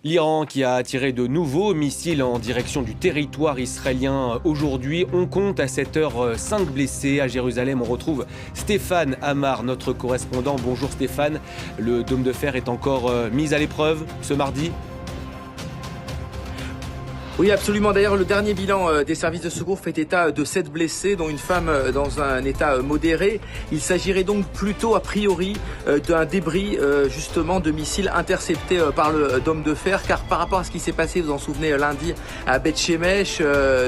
L'Iran qui a tiré de nouveaux missiles en direction du territoire israélien aujourd'hui. On compte à cette heure 5 blessés. À Jérusalem, on retrouve Stéphane Amar, notre correspondant. Bonjour Stéphane. Le dôme de fer est encore mis à l'épreuve ce mardi. Oui, absolument. D'ailleurs, le dernier bilan des services de secours fait état de 7 blessés, dont une femme dans un état modéré. Il s'agirait donc plutôt, a priori, d'un débris, justement, de missiles interceptés par le dôme de fer. Car par rapport à ce qui s'est passé, vous en souvenez, lundi à Beth Shemesh,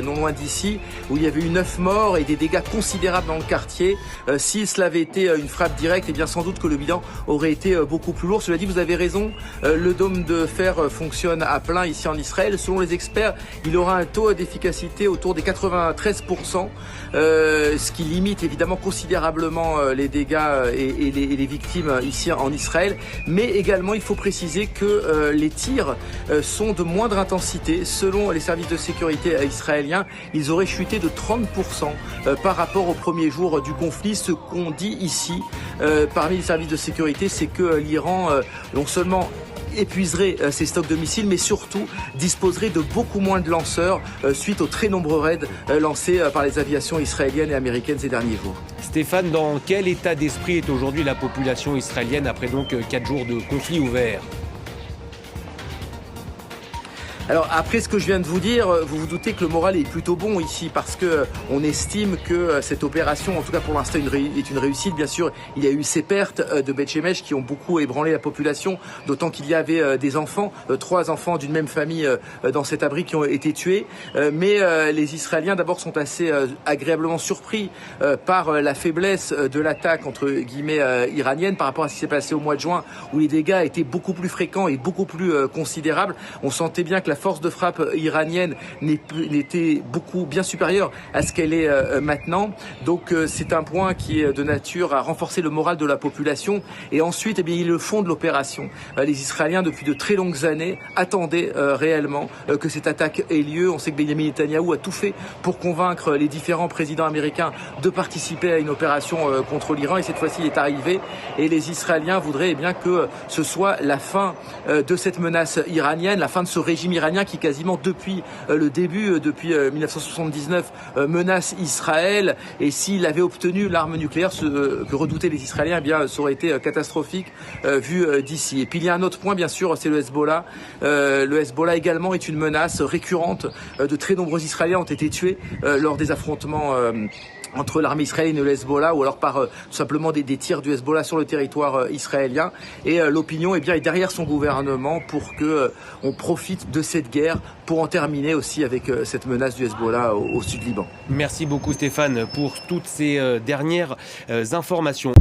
non loin d'ici, où il y avait eu 9 morts et des dégâts considérables dans le quartier. Si cela avait été une frappe directe, eh bien sans doute que le bilan aurait été beaucoup plus lourd. Cela dit, vous avez raison, le dôme de fer fonctionne à plein ici en Israël. Selon les experts, il aura un taux d'efficacité autour des 93%, ce qui limite évidemment considérablement les dégâts et les victimes ici en Israël. Mais également, il faut préciser que les tirs sont de moindre intensité. Selon les services de sécurité israéliens, ils auraient chuté de 30% par rapport au premier jour du conflit. Ce qu'on dit ici, parmi les services de sécurité, c'est que l'Iran, non seulement épuiserait ses stocks de missiles, mais surtout disposerait de beaucoup moins de lanceurs suite aux très nombreux raids lancés par les aviations israéliennes et américaines ces derniers jours. Stéphane, dans quel état d'esprit est aujourd'hui la population israélienne après donc 4 jours de conflit ouvert ? Alors après ce que je viens de vous dire, vous vous doutez que le moral est plutôt bon ici parce que on estime que cette opération, en tout cas pour l'instant, est une réussite. Bien sûr, il y a eu ces pertes de Beth Shemesh qui ont beaucoup ébranlé la population, d'autant qu'il y avait des enfants, 3 enfants d'une même famille dans cet abri qui ont été tués. Mais les Israéliens d'abord sont assez agréablement surpris par la faiblesse de l'attaque entre guillemets iranienne par rapport à ce qui s'est passé au mois de juin où les dégâts étaient beaucoup plus fréquents et beaucoup plus considérables. On sentait bien que la force de frappe iranienne n'était bien supérieure à ce qu'elle est maintenant. Donc c'est un point qui est de nature à renforcer le moral de la population. Et ensuite, eh bien, le fond de l'opération. Les Israéliens, depuis de très longues années, attendaient réellement que cette attaque ait lieu. On sait que Benjamin Netanyahou a tout fait pour convaincre les différents présidents américains de participer à une opération contre l'Iran. Et cette fois-ci, il est arrivé. Et les Israéliens voudraient bien que ce soit la fin de cette menace iranienne, la fin de ce régime iranien qui quasiment depuis le début, depuis 1979, menace Israël. Et s'il avait obtenu l'arme nucléaire, ce que redoutaient les Israéliens, eh bien, ça aurait été catastrophique vu d'ici. Et puis il y a un autre point, bien sûr, c'est le Hezbollah. Le Hezbollah également est une menace récurrente. De très nombreux Israéliens ont été tués lors des affrontements entre l'armée israélienne et le Hezbollah, ou alors par tout simplement des tirs du Hezbollah sur le territoire israélien. Et l'opinion est derrière son gouvernement pour que on profite de cette guerre pour en terminer aussi avec cette menace du Hezbollah au sud Liban. Merci beaucoup Stéphane pour toutes ces dernières informations.